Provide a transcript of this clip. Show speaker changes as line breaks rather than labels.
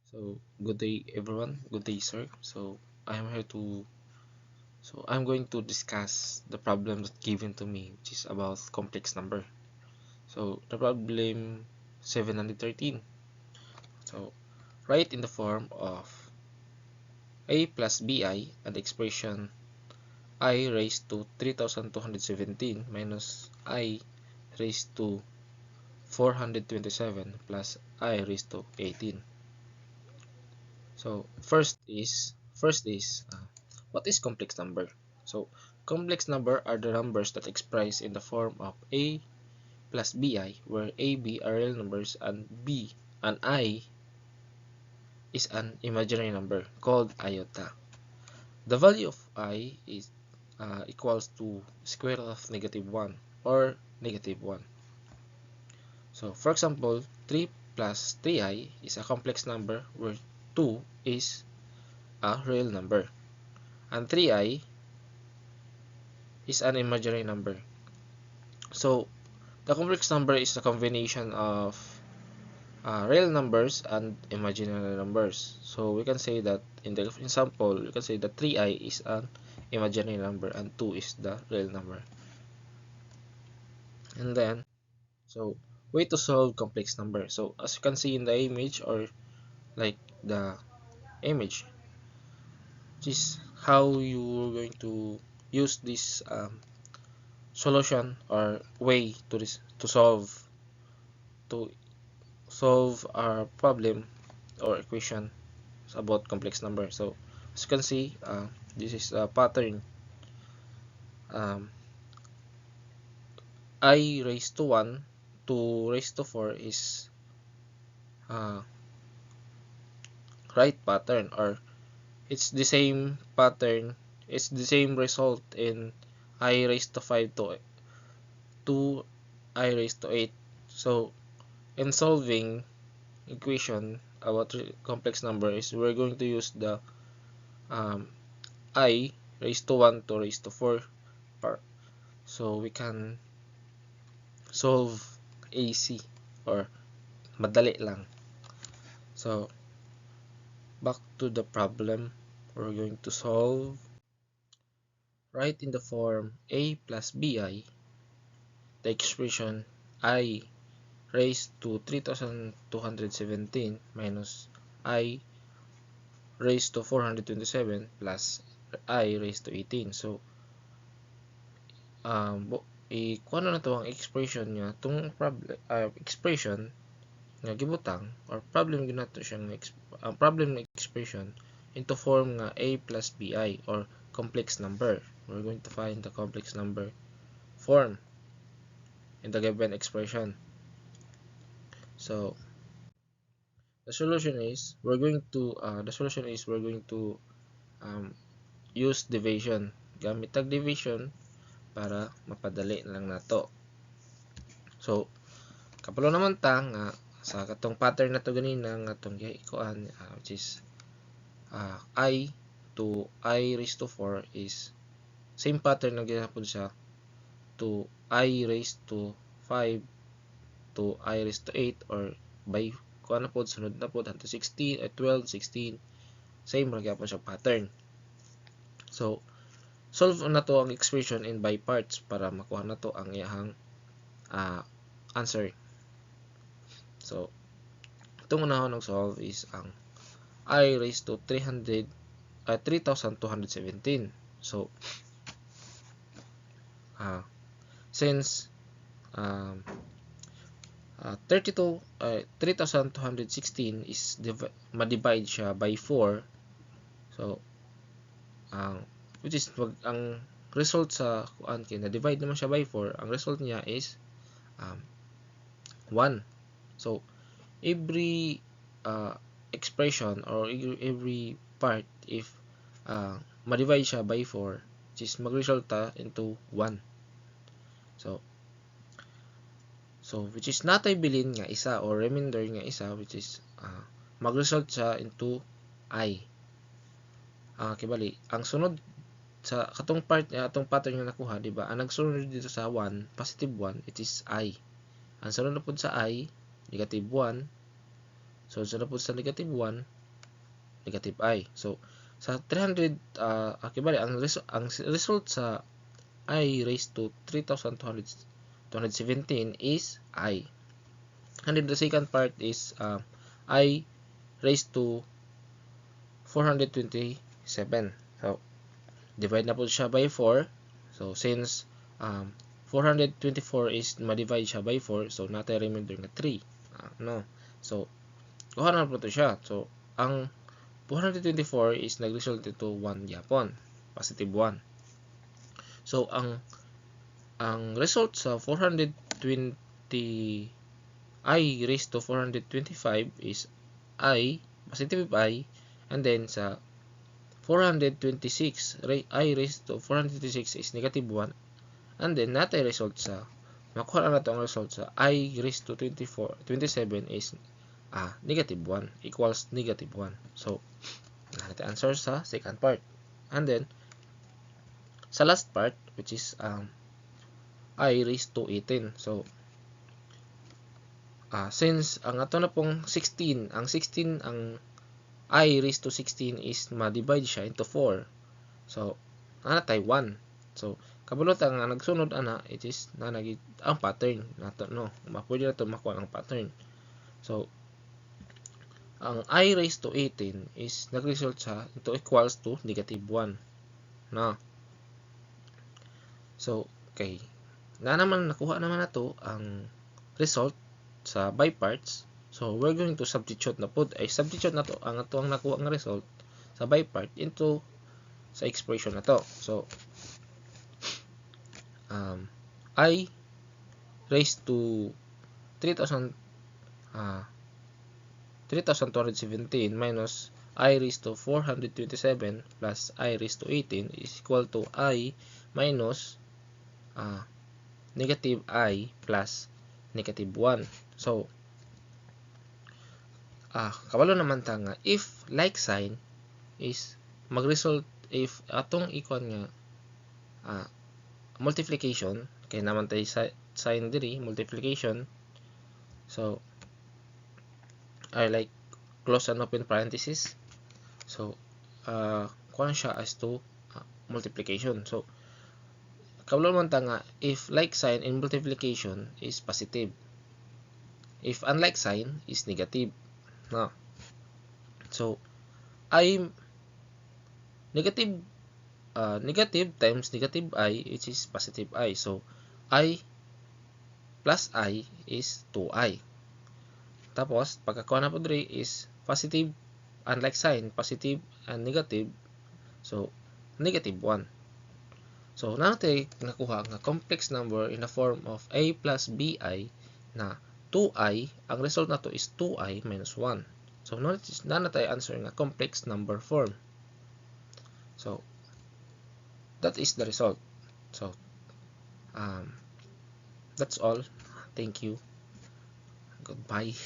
So good day everyone, good day sir. I'm going to discuss the problem that given to me, which is about complex number. So the problem 713. So write in the form of a plus bi and the expression I raised to 3217 minus I raised to 427 plus I raised to 18. So first is what is complex number? So complex number are the numbers that express in the form of a plus bi, where a, b are real numbers and b and I is an imaginary number called iota. The value of I is equals to square root of -1 or -1. So for example, 3 plus 3i is a complex number where 2 is a real number and 3i is an imaginary number. So the complex number is a combination of real numbers and imaginary numbers. So we can say that in the example, you can say that 3i is an imaginary number and 2 is the real number. And then, so way to solve complex number. So as you can see in the image, or like the image, this is how you're going to use this solution or way to solve our problem or equation about complex number. So as you can see, this is a pattern. um, I raised to 1 to raised to 4 is uh, right pattern, or it's the same pattern, it's the same result in I raised to 5 to I raised to 8. So in solving equation about complex number is we're going to use the I raised to 1 to raised to 4 part. So we can solve AC or madali lang. So back to the problem we're going to solve. Write in the form a plus bi the expression I raised to 3217 minus I raised to 427 plus I raised to 18. So kung ano na to ang expression niya, itong expression nga gibutang or problem ginato siya ang problem na expression into form nga a plus bi or complex number. We're going to find the complex number form in the given expression. So the solution is we're going to use division, gamit tag division para mapadali lang nato. So kapalo naman ta nga sa katong pattern na to ganina nga atong giikuan, which is I to I raised to 4 is same pattern na ginapon siya to I raised to 5 to I raised to 8, or by kuan na pod sunod na pod hangtod 16 at 12, 16, same ra gyapon siya pattern. So solve na to ang expression in by parts para makuha na to ang iyang answer. So itong unahon ng solve is ang I raised to 3217. So since 3216 is ma-divide siya by 4, so which is ang result sa kuan kay na divide naman siya by 4, ang result niya is 1. So every expression or every part, if ma-divide siya by 4, which is magresulta into 1. So which is natay bilin nga isa or remainder nga isa, which is magresult siya into I. Kibali ang sunod sa katong part niya, atong pattern nga nakuha, di ba? Ang nagsunod dito sa 1, positive 1, it is I. Ang sunod na pud sa I, negative 1. So sunod pud sa negative 1, negative I. So sa 300 bali ang result sa I raised to 3,217 is I. And then the second part is I raised to 427. So divide na po siya by 4. So since 424 is ma-divide siya by 4, so natin remainder nga 3. No. So kuha na po ito siya. So ang 424 is nag-result ito 1 yapon, positive 1. So ang result sa 420 I raised to 425 is I, positive I, and then sa 426 I raised to 426 is negative 1, and then natin result sa makuha na ito ang result sa I raised to 27 is negative 1 equals negative 1. So natin answer sa second part. And then sa last part, which is I raised to 18. So since ang ato na pong 16, ang I raised to 16 is ma-divide siya into 4. So natay 1. So kabulot ang nagsunod ana, it is ang pattern nato, no, mapwede na to makuha ang pattern. So ang I raised to 18 is nag-result sa ito equals to negative 1, no. So okay, nakuha naman nato ang result sa by parts. So we're going to substitute na po, substitute na to ang ato ang nakuha nga result sa by part into sa expression na to. So I raised to 3,217 minus I raised to 427 plus I raised to 18 is equal to I minus negative I plus negative 1. So kabalo naman ta nga if like sign is mag-result, if atong ikon nga multiplication, kay naman tayo sign diri multiplication, so I like close and open parenthesis. So kuha siya as to multiplication. So kabalo naman ta nga if like sign in multiplication is positive, if unlike sign is negative, no. So I negative times negative I, which is positive I. So I plus I is 2I. Tapos pagkakuha na po diri is positive, unlike sign, positive and negative, so negative 1. So natin nakuha nga complex number in the form of A plus BI na 2I. Ang result na to is 2I minus 1. So na tayo answer nga complex number form. So that is the result. So that's all. Thank you. Goodbye.